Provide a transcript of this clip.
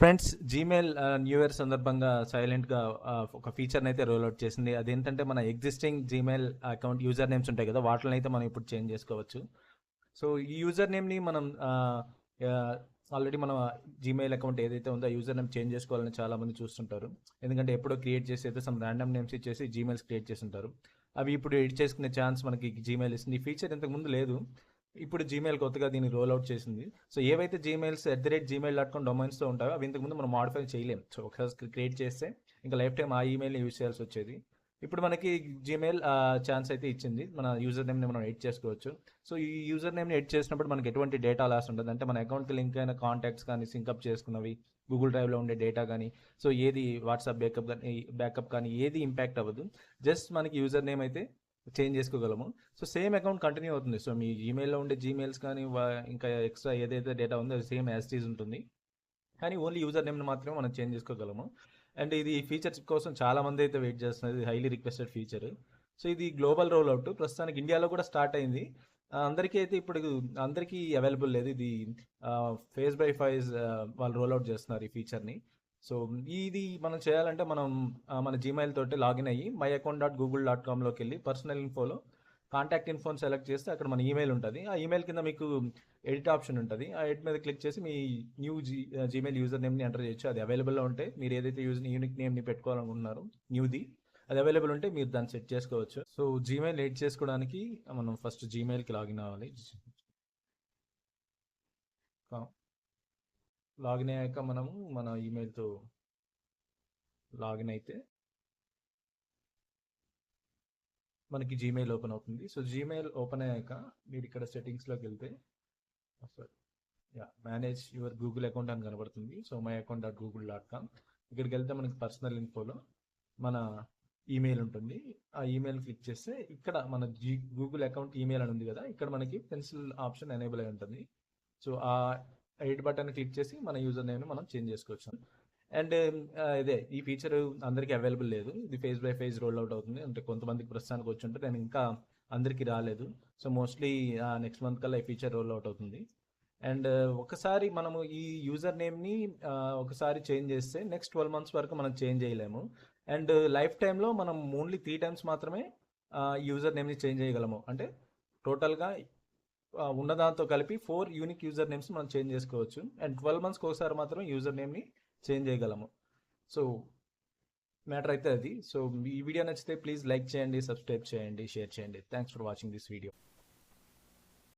Friends, Gmail new year సందర్భంగా సైలెంట్గా ఒక ఫీచర్ని అయితే రోల్ అవుట్ చేసింది. అదేంటంటే మన existing Gmail account user names ఉంటాయి కదా, వాటిని అయితే మనం ఇప్పుడు చేంజ్ చేసుకోవచ్చు. సో ఈ యూజర్ నేమ్ని మనం ఆల్రెడీ మన జీమెయిల్ అకౌంట్ ఏదైతే ఉందో ఆ యూజర్ నేమ్ చేంజ్ చేసుకోవాలని చాలామంది చూస్తుంటారు. ఎందుకంటే ఎప్పుడో క్రియేట్ చేసి అయితే సమ్ ర్యాండమ్ నేమ్స్ ఇచ్చేసి జీమెయిల్స్ క్రియేట్ చేసి ఉంటారు. అవి ఇప్పుడు ఎడిట్ చేసుకునే ఛాన్స్ మనకి జీమెయిల్ ఇస్తుంది. ఈ ఫీచర్ ఇంతకుముందు లేదు, ఇప్పుడు జీమెయిల్ కొత్తగా దీన్ని రోల్ అవుట్ చేసింది. సో ఏవైతే జీమెయిల్స్ @gmail.com డొమైన్స్తో ఉంటాయో అవి ఇంతకుముందు మనం మాడిఫై చేయలేం. సో ఒకసారి క్రియేట్ చేస్తే ఇంకా లైఫ్ టైం ఆ ఈమెయిల్ని యూజ్ చేయాల్సి వచ్చేది. ఇప్పుడు మనకి జీమెయిల్ ఛాన్స్ అయితే ఇచ్చింది, మన యూజర్ నేమ్ని మనం ఎడిట్ చేసుకోవచ్చు. సో ఈ యూజర్ నేమ్ని ఎడిట్ చేసినప్పుడు మనకి ఎటువంటి డేటా లాస్ ఉండదు. అంటే మన అకౌంట్కి లింక్ అయిన కాంటాక్ట్స్ కానీ, సింకప్ చేసుకున్నవి, గూగుల్ డ్రైవ్లో ఉండే డేటా కానీ, సో ఏది వాట్సాప్ బ్యాకప్ కానీ ఏది ఇంపాక్ట్ అవ్వదు. జస్ట్ మనకి యూజర్ నేమ్ అయితే చేంజ్ చేసుకోగలము. సో సేమ్ అకౌంట్ కంటిన్యూ అవుతుంది. సో మీ జీమెయిల్లో ఉండే జీమెయిల్స్ కానీ ఇంకా ఎక్స్ట్రా ఏదైతే డేటా ఉందో అది సేమ్ యాజ్ ఇట్ ఈజ్ ఉంటుంది. కానీ ఓన్లీ యూజర్ నేమ్ని మాత్రమే మనం చేంజ్ చేసుకోగలము. అండ్ ఇది ఈ ఫీచర్స్ కోసం చాలామంది అయితే వెయిట్ చేస్తున్నారు. ఇది హైలీ రిక్వెస్టెడ్ ఫీచర్. సో ఇది గ్లోబల్ రోల్ అవుట్, ప్రస్తుతానికి ఇండియాలో కూడా స్టార్ట్ అయింది. అందరికీ అయితే ఇప్పుడు అందరికీ అవైలబుల్ లేదు. ఇది ఫేస్ బై ఫేస్ వాళ్ళు రోల్ అవుట్ చేస్తున్నారు ఈ ఫీచర్ని. సో ఇది మనం చేయాలంటే మనం మన జీమెయిల్ తోటి లాగిన్ అయ్యి myaccount.google.comలోకి వెళ్ళి పర్సనల్ ఇన్ఫోలో కాంటాక్ట్ ఇన్ఫోని సెలెక్ట్ చేస్తే అక్కడ మన ఈమెయిల్ ఉంటుంది. ఆ ఈమెయిల్ కింద మీకు ఎడిట్ ఆప్షన్ ఉంటుంది. ఆ ఎడిట్ మీద క్లిక్ చేసి మీ న్యూ జీమెయిల్ యూజర్ నేమ్ని ఎంటర్ చేయొచ్చు. అది అవైలబుల్లో ఉంటే మీరు ఏదైతే యూనిక్ నేమ్ని పెట్టుకోవాలనుకుంటున్నారో న్యూది, అది అవైలబుల్ ఉంటే మీరు దాన్ని సెట్ చేసుకోవచ్చు. సో జీమెయిల్ ఎడిట్ చేసుకోవడానికి మనం ఫస్ట్ జీమెయిల్కి లాగిన్ అవ్వాలి. లాగిన్ అయ్యాక మనము మన ఈమెయిల్తో లాగిన్ అయితే మనకి జీమెయిల్ ఓపెన్ అవుతుంది. సో జీమెయిల్ ఓపెన్ అయ్యాక మీరు ఇక్కడ సెట్టింగ్స్లోకి వెళ్తే మేనేజ్ యువర్ గూగుల్ అకౌంట్ అని కనబడుతుంది. సో myaccount.google.com ఇక్కడికి వెళ్తే మనకి పర్సనల్ ఇన్ఫోలో మన ఈమెయిల్ ఉంటుంది. ఆ ఈమెయిల్ క్లిక్ చేస్తే ఇక్కడ మన గూగుల్ అకౌంట్ ఈమెయిల్ అని ఉంది కదా, ఇక్కడ మనకి పెన్సిల్ ఆప్షన్ ఎనేబుల్ అయి ఉంటుంది. సో ఆ ఎడిట్ బటన్ క్లిక్ చేసి మన యూజర్ నేమ్ని మనం చేంజ్ చేసుకోవచ్చు. అండ్ ఇదే ఈ ఫీచర్ అందరికీ అవైలబుల్ లేదు. ఇది phase by phase roll out అవుతుంది. అంటే కొంతమందికి ప్రస్తుతానికి వచ్చి ఉంటే నేను ఇంకా అందరికీ రాలేదు. సో మోస్ట్లీ నెక్స్ట్ మంత్ కల్లా ఈ ఫీచర్ రోల్ అవుట్ అవుతుంది. అండ్ ఒకసారి మనము ఈ యూజర్ నేమ్ని ఒకసారి చేంజ్ చేస్తే నెక్స్ట్ 12 months వరకు మనం చేంజ్ చేయలేము. అండ్ లైఫ్ టైంలో మనం ఓన్లీ 3 times మాత్రమే యూజర్ నేమ్ని చేంజ్ చేయగలము. అంటే టోటల్గా ఉన్నదాంతో కలిపి 4 యూనిక్ యూజర్ నేమ్స్ మనం చేంజ్ చేసుకోవచ్చు. అండ్ 12 monthsకి ఒకసారి మాత్రం యూజర్ నేమ్ని చేంజ్ చేయగలము. సో మ్యాటర్ అయితే అది. సో ఈ వీడియో నచ్చితే ప్లీజ్ లైక్ చేయండి, సబ్స్క్రైబ్ చేయండి, షేర్ చేయండి. Thanks for watching this video.